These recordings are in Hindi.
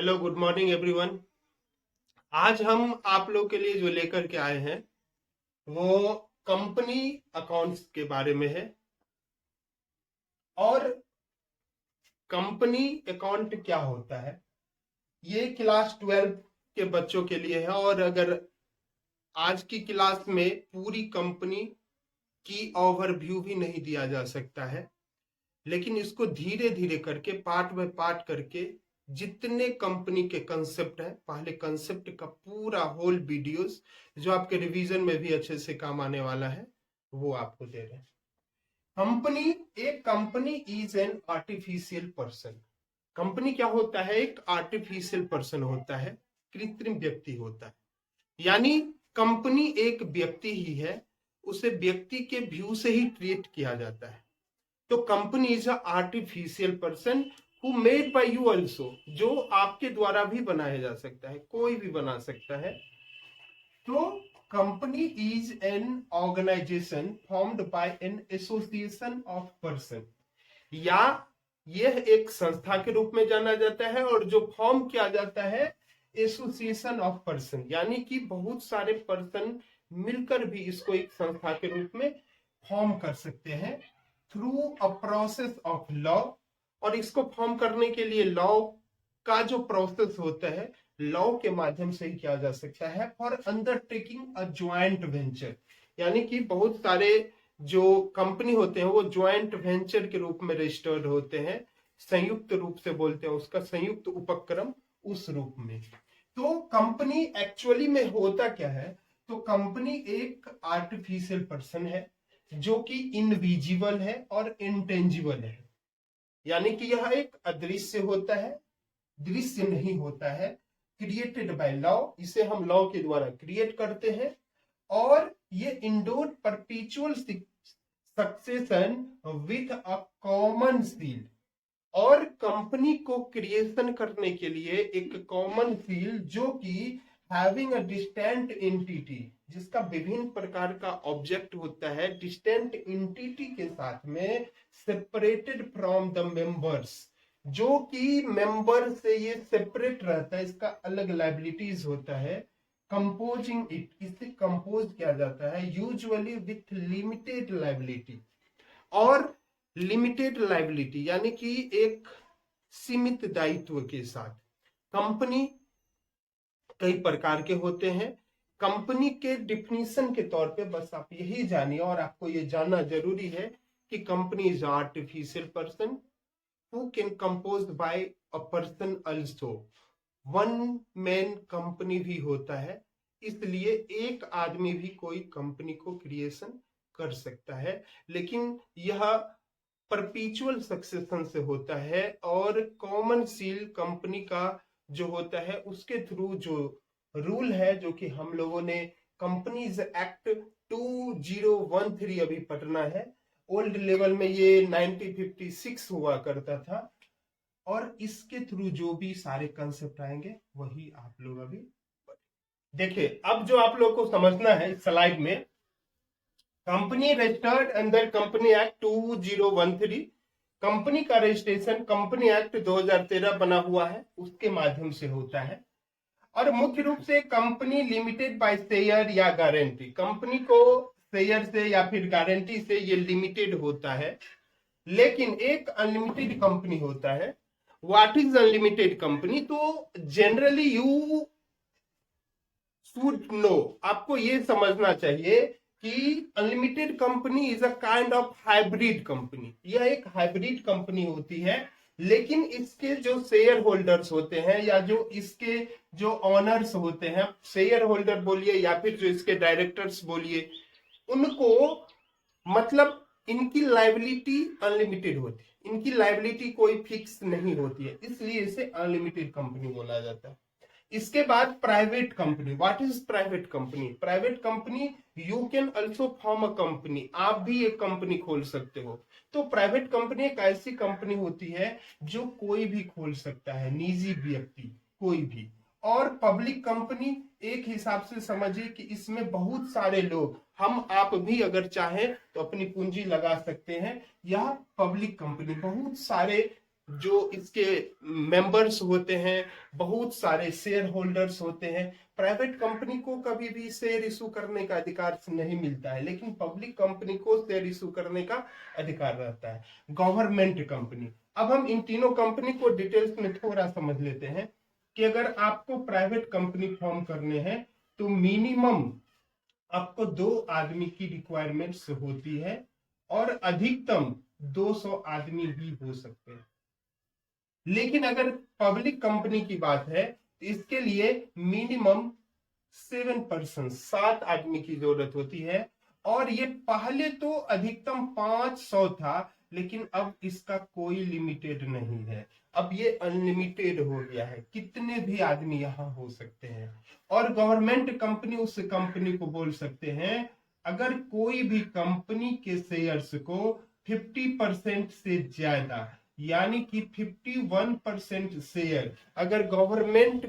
Hello, good morning everyone. आज हम आप लोग के लिए जो लेकर के आए हैं वो कंपनी अकाउंट्स के बारे में है। और कंपनी अकाउंट क्या होता है ये क्लास 12 के बच्चों के लिए है। और अगर आज की क्लास में पूरी कंपनी की ओवरव्यू भी नहीं दिया जा सकता है, लेकिन इसको धीरे धीरे करके पार्ट बाय पार्ट करके जितने कंपनी के कंसेप्ट है, पहले कंसेप्ट का पूरा होल वीडियोस जो आपके रिवीजन में भी अच्छे से काम आने वाला है वो आपको दे रहे हैं। कंपनी, एक company is an artificial person. Company क्या होता है? एक आर्टिफिशियल पर्सन होता है, कृत्रिम व्यक्ति होता है। यानी कंपनी एक व्यक्ति ही है, उसे व्यक्ति के व्यू से ही ट्रीट किया जाता है। तो company is a artificial person who made by you also, जो आपके द्वारा भी बनाया जा सकता है, कोई भी बना सकता है। तो company is an organisation formed by an association of person, या यह एक संस्था के रूप में जाना जाता है और जो फॉर्म किया जाता है एसोसिएशन ऑफ पर्सन, यानी कि बहुत सारे पर्सन मिलकर भी इसको एक संस्था के रूप में फॉर्म कर सकते हैं through a process of law. और इसको फॉर्म करने के लिए लॉ का जो प्रोसेस होता है, लॉ के माध्यम से ही किया जा सकता है for undertaking a joint venture. यानी कि बहुत सारे जो कंपनी होते हैं वो ज्वाइंट वेंचर के रूप में रजिस्टर्ड होते हैं, संयुक्त रूप से बोलते हैं उसका, संयुक्त उपक्रम उस रूप में। तो कंपनी एक्चुअली में होता क्या है? तो कंपनी एक आर्टिफिशियल पर्सन है जो कि इनविजिबल है और इंटेंजिबल है। यानी कि यह एक अदृश्य होता है, दृश्य नहीं होता है। क्रिएटेड बाय लॉ, इसे हम लॉ के द्वारा क्रिएट करते हैं। और ये indoor perpetual succession with a common seal. और कंपनी को क्रिएशन करने के लिए एक कॉमन सील जो कि हैविंग अ डिस्टेंट एंटिटी, जिसका विभिन्न प्रकार का ऑब्जेक्ट होता है, डिस्टेंट एंटिटी के साथ में सेपरेटेड फ्रॉम द मेंबर्स, जो कि मेंबर से ये सेपरेट रहता है, इसका अलग लाइबिलिटीज होता है। कंपोजिंग इट, इसे कंपोज किया जाता है यूजुअली विथ लिमिटेड लाइबिलिटी। और लिमिटेड लाइबिलिटी यानी कि एक सीमित दायित्व के साथ। कंपनी कई प्रकार के होते हैं। कंपनी के डिफिनीशन के तौर पे बस आप यही जानिए, और आपको ये जानना जरूरी है कि company is artificial person who can compose bye a person also. One man company भी होता है, इसलिए एक आदमी भी कोई कंपनी को क्रिएशन कर सकता है, लेकिन यह परपीचुअल सक्सेशन से होता है। और कॉमन सील कंपनी का जो होता है उसके थ्रू जो रूल है, जो कि हम लोगों ने कंपनीज एक्ट 2013 अभी पढ़ना है। ओल्ड लेवल में ये 1956 हुआ करता था, और इसके थ्रू जो भी सारे कंसेप्ट आएंगे वही आप लोग अभी देखिए। अब जो आप लोग को समझना है इस स्लाइड में, company registered under company act 2013। Company का रजिस्ट्रेशन कंपनी एक्ट 2013 बना हुआ है, उसके माध्यम से होता है। और मुख्य रूप से कंपनी लिमिटेड बाय शेयर या गारंटी, कंपनी को शेयर से या फिर गारंटी से ये लिमिटेड होता है। लेकिन एक अनलिमिटेड कंपनी होता है। What is unlimited company? तो जनरली यू शुड नो, आपको ये समझना चाहिए कि unlimited company is a kind of hybrid company. यह एक हाइब्रिड कंपनी होती है, लेकिन इसके जो शेयर होल्डर्स होते हैं या जो इसके जो ऑनर्स होते हैं, शेयर होल्डर बोलिए या फिर जो इसके डायरेक्टर्स बोलिए, उनको मतलब इनकी लाइबिलिटी अनलिमिटेड होती है, इनकी लाइबिलिटी कोई फिक्स नहीं होती है, इसलिए इसे अनलिमिटेड कंपनी बोला जाता है। इसके बाद private company. What is private company? Private company, you can also form a company, आप भी एक कंपनी खोल सकते हो। तो प्राइवेट कंपनी एक ऐसी कंपनी होती है जो कोई भी खोल सकता है, निजी व्यक्ति कोई भी। और पब्लिक कंपनी एक हिसाब से समझिए कि इसमें बहुत सारे लोग, हम आप भी अगर चाहें तो अपनी पूंजी लगा सकते हैं। यह पब्लिक कंपनी, बहुत सारे जो इसके मेंबर्स होते हैं, बहुत सारे शेयर होल्डर्स होते हैं। प्राइवेट कंपनी को कभी भी शेयर इशू करने का अधिकार नहीं मिलता है, लेकिन पब्लिक कंपनी को शेयर इशू करने का अधिकार रहता है। गवर्नमेंट कंपनी, अब हम इन तीनों कंपनी को डिटेल्स में थोड़ा समझ लेते हैं कि अगर आपको प्राइवेट कंपनी फॉर्म करने हैं तो मिनिमम आपको 2 आदमी की रिक्वायरमेंट्स होती है और अधिकतम 200 आदमी ही हो सकते हैं। लेकिन अगर पब्लिक कंपनी की बात है तो इसके लिए मिनिमम 7 पर्सन, 7 आदमी की जरूरत होती है। और ये पहले तो अधिकतम 500 था, लेकिन अब इसका कोई लिमिटेड नहीं है, अब ये अनलिमिटेड हो गया है, कितने भी आदमी यहाँ हो सकते हैं। और गवर्नमेंट कंपनी उस कंपनी को बोल सकते हैं अगर कोई भी कंपनी के शेयर्स को 50% से ज्यादा, यानी कि 51% शेयर अगर गवर्नमेंट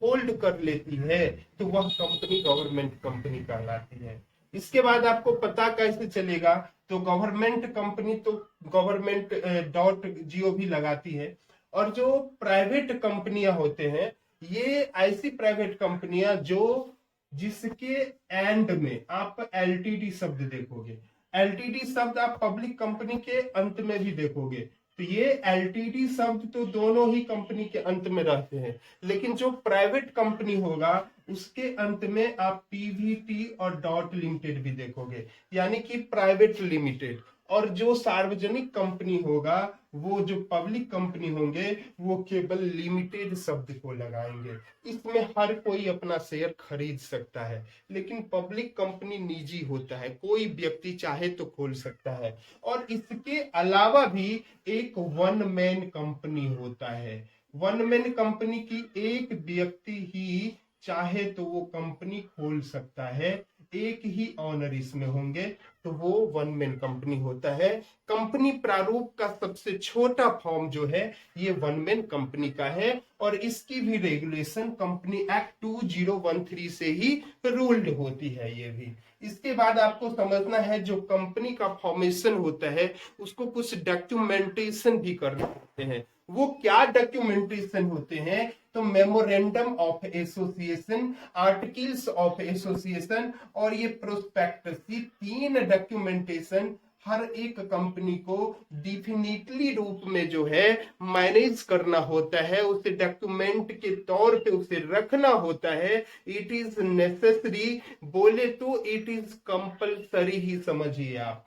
होल्ड कर लेती है तो वह कंपनी गवर्नमेंट कंपनी कहलाती है। इसके बाद आपको पता कैसे चलेगा, तो गवर्नमेंट कंपनी तो government.gov लगाती है। और जो प्राइवेट कंपनियां होते हैं, ये ऐसी प्राइवेट कंपनियां जो जिसके एंड में आप एलटीडी शब्द देखोगे, एलटीडी शब्द आप पब्लिक कंपनी के अंत में भी देखोगे। तो ये एलटीडी शब्द तो दोनों ही कंपनी के अंत में रहते हैं, लेकिन जो प्राइवेट कंपनी होगा उसके अंत में आप पीवीटी और डॉट लिमिटेड भी देखोगे, यानी कि प्राइवेट लिमिटेड। और जो सार्वजनिक कंपनी होगा, वो जो पब्लिक कंपनी होंगे, वो केवल लिमिटेड शब्द को लगाएंगे। इसमें हर कोई अपना शेयर खरीद सकता है, लेकिन पब्लिक कंपनी निजी होता है, कोई व्यक्ति चाहे तो खोल सकता है। और इसके अलावा भी एक वन मैन कंपनी होता है। वन मैन कंपनी की एक व्यक्ति ही चाहे तो वो कंपनी खोल सकता है, एक ही ऑनर इसमें होंगे, तो वो वन मैन कंपनी होता है। कंपनी प्रारूप का सबसे छोटा फॉर्म जो है ये वन मैन कंपनी का है, और इसकी भी रेगुलेशन कंपनी एक्ट 2013 से ही रूल्ड होती है ये भी। इसके बाद आपको समझना है जो कंपनी का फॉर्मेशन होता है उसको कुछ डॉक्यूमेंटेशन भी करने होते हैं। वो क्या डॉक्यूमेंटेशन होते हैं, तो memorandum of association, articles of association और ये प्रोस्पेक्टस, ये 3 डॉक्यूमेंटेशन हर एक कंपनी को डिफिनिटली रूप में जो है मैनेज करना होता है, उसे डॉक्यूमेंट के तौर पे उसे रखना होता है। इट इज नेसेसरी, बोले तो इट इज कंपल्सरी ही समझिए आप।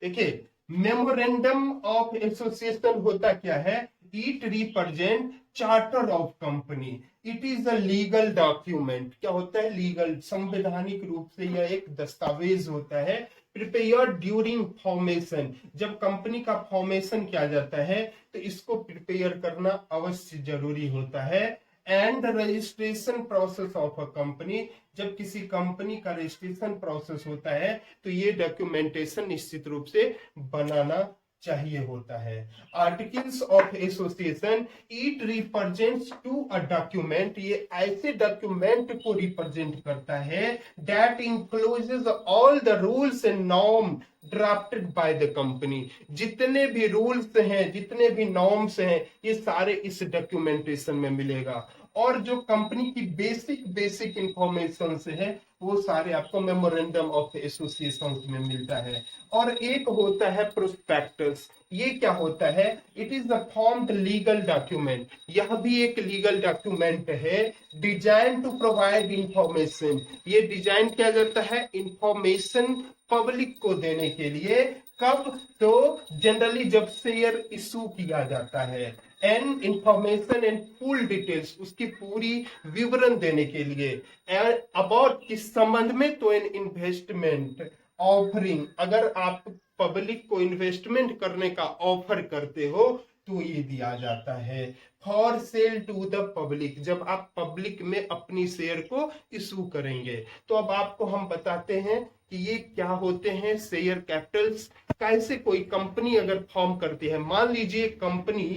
देखिए, मेमोरेंडम ऑफ एसोसिएशन होता क्या है, it represent charter of company, it is a legal document. क्या होता है, लीगल, संवैधानिक रूप से यह एक दस्तावेज होता है। प्रिपेयर ड्यूरिंग फॉर्मेशन, जब कंपनी का फॉर्मेशन किया जाता है तो इसको प्रिपेयर करना अवश्य जरूरी होता है। And registration process of a company, जब किसी कंपनी का रजिस्ट्रेशन प्रोसेस होता है तो ये डॉक्यूमेंटेशन निश्चित रूप से बनाना चाहिए होता है। Articles of association, it represents to a document, ये ऐसे डॉक्यूमेंट को रिप्रेजेंट करता है that includes all the rules and norm drafted by the company. जितने भी रूल्स हैं, जितने भी नॉर्म्स हैं, ये सारे इस डॉक्यूमेंटेशन में मिलेगा। और जो कंपनी की बेसिक इंफॉर्मेशन से है वो सारे आपको मेमोरेंडम ऑफ एसोसिएशन में मिलता है। और एक होता है प्रोस्पेक्टस, ये क्या होता है, it is a formed legal document, यह भी एक लीगल डॉक्यूमेंट है। डिजाइन टू प्रोवाइड इंफॉर्मेशन, ये डिजाइन किया जाता है इंफॉर्मेशन पब्लिक को देने के लिए। कब, तो जनरली जब शेयर इशू किया जाता है। And information and full details, उसकी पूरी विवरण देने के लिए। अबाउट, किस संबंध में, तो एन इन्वेस्टमेंट ऑफरिंग, अगर आप पब्लिक को इन्वेस्टमेंट करने का ऑफर करते हो तो ये दिया जाता है। For sale to the public, जब आप पब्लिक में अपनी शेयर को इशू करेंगे। तो अब आपको हम बताते हैं कि ये क्या होते हैं शेयर कैपिटल्स। कैसे कोई कंपनी अगर फॉर्म करती है, मान लीजिए कंपनी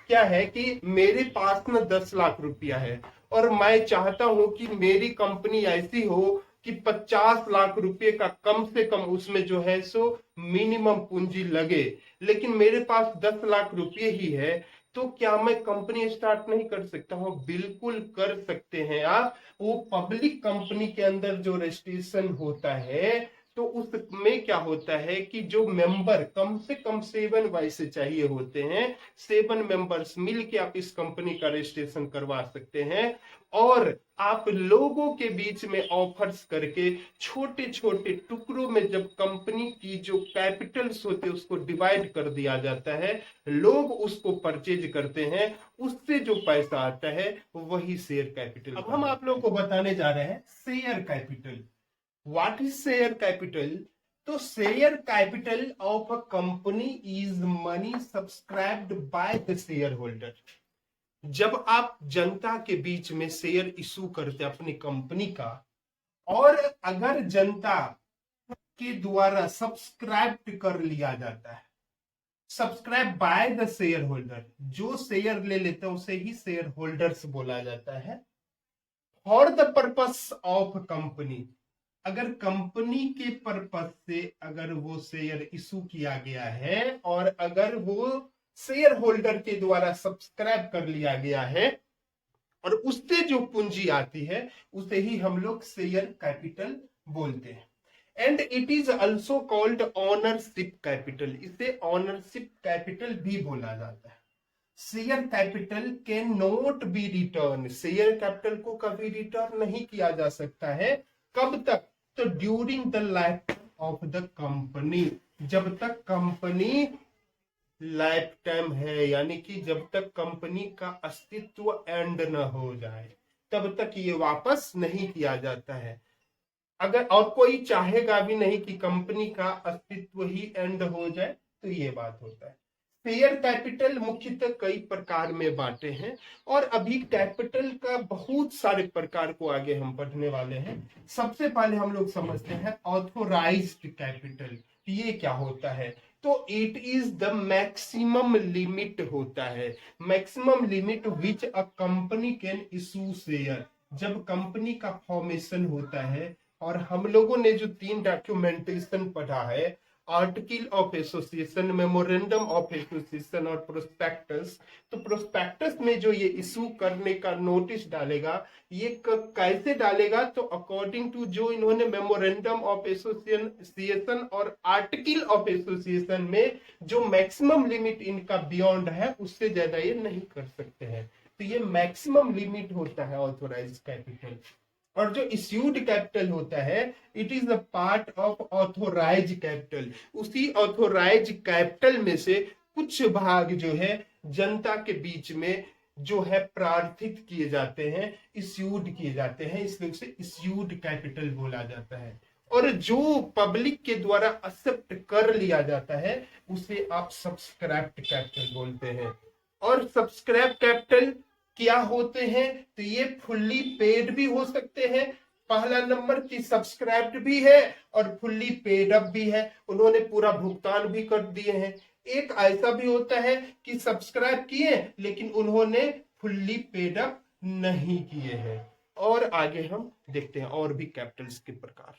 क्या है कि मेरे पास ना 10 लाख रुपया है और मैं चाहता हूं कि मेरी कंपनी ऐसी हो कि 50 लाख रुपए का कम से कम उसमें जो है सो मिनिमम पूंजी लगे, लेकिन मेरे पास 10 लाख रुपए ही है। तो क्या मैं कंपनी स्टार्ट नहीं कर सकता हूँ? बिल्कुल कर सकते हैं आप। वो पब्लिक कंपनी के अंदर जो रजिस्ट्रेशन होता है, तो उसमें क्या होता है कि जो मेंबर कम से कम 7 वैसे चाहिए होते हैं, 7 मेंबर्स मिलके आप इस कंपनी का रजिस्ट्रेशन करवा सकते हैं। और आप लोगों के बीच में ऑफर्स करके छोटे छोटे टुकड़ों में जब कंपनी की जो कैपिटल्स होते हैं उसको डिवाइड कर दिया जाता है, लोग उसको परचेज करते हैं, उससे जो पैसा आता है वही शेयर कैपिटल। अब हम आप लोगों को बताने जा रहे हैं share capital. What is share capital? तो share capital of a company is money subscribed by the shareholder. जब आप जनता के बीच में शेयर इशू करते हैं अपनी कंपनी का, और अगर जनता के द्वारा सब्सक्राइब कर लिया जाता है, subscribe bye the share holder, जो शेयर ले लेते हैं उसे ही शेयर होल्डर्स बोला जाता है। For the purpose of company, अगर कंपनी के पर्पस से अगर वो शेयर इशू किया गया है और अगर वो शेयर होल्डर के द्वारा सब्सक्राइब कर लिया गया है और उससे जो पूंजी आती है उसे ही हम लोग शेयर कैपिटल बोलते हैं। And it is also called ownership capital, इसे ऑनरशिप कैपिटल भी बोला जाता है। Share capital can not be return, share capital को कभी रिटर्न नहीं किया जा सकता है। कब तक? तो during the life of the company, जब तक कंपनी लाइफ टाइम है, यानी कि जब तक कंपनी का अस्तित्व एंड न हो जाए तब तक ये वापस नहीं किया जाता है। अगर और कोई चाहेगा भी नहीं कि कंपनी का अस्तित्व ही एंड हो जाए, तो ये बात होता है। शेयर कैपिटल मुख्यतः कई प्रकार में बांटे हैं और अभी कैपिटल का बहुत सारे प्रकार को आगे हम पढ़ने वाले हैं। सबसे पहले हम लोग समझते हैं ऑथोराइज्ड कैपिटल, ये क्या होता है? तो it is the maximum limit होता है, maximum limit which a company can issue share. जब कंपनी का फॉर्मेशन होता है, और हम लोगों ने जो 3 डॉक्यूमेंटेशन पढ़ा है, article of association, memorandum of association और प्रोस्पेक्टस, तो प्रोस्पेक्टस में जो ये इशू करने का नोटिस डालेगा, ये कैसे डालेगा? तो अकॉर्डिंग टू जो इन्होंने मेमोरेंडम ऑफ एसोसिएशन और आर्टिकल ऑफ एसोसिएशन में जो मैक्सिमम लिमिट इनका बियॉन्ड है, उससे ज्यादा ये नहीं कर सकते हैं। तो ये मैक्सिमम लिमिट होता है ऑथोराइज्ड कैपिटल। और जो इश्यूड कैपिटल होता है, it is a part of authorise capital. उसी ऑथोराइज कैपिटल में से कुछ भाग जो है जनता के बीच में जो है प्रार्थित किए जाते हैं, इश्यूड किए जाते हैं, इसलिए उसे इश्यूड कैपिटल बोला जाता है। और जो पब्लिक के द्वारा एक्सेप्ट कर लिया जाता है उसे आप सब्सक्राइब्ड कैपिटल बोलते हैं। और सब्सक्राइब कैपिटल क्या होते हैं? तो ये फुल्ली पेड भी हो सकते हैं, पहला नंबर की सब्सक्राइब्ड भी है और फुल्ली पेड अप भी है, उन्होंने पूरा भुगतान भी कर दिए हैं। एक ऐसा भी होता है कि सब्सक्राइब किए लेकिन उन्होंने फुल्ली पेड अप नहीं किए हैं। और आगे हम देखते हैं और भी कैपिटल्स के प्रकार।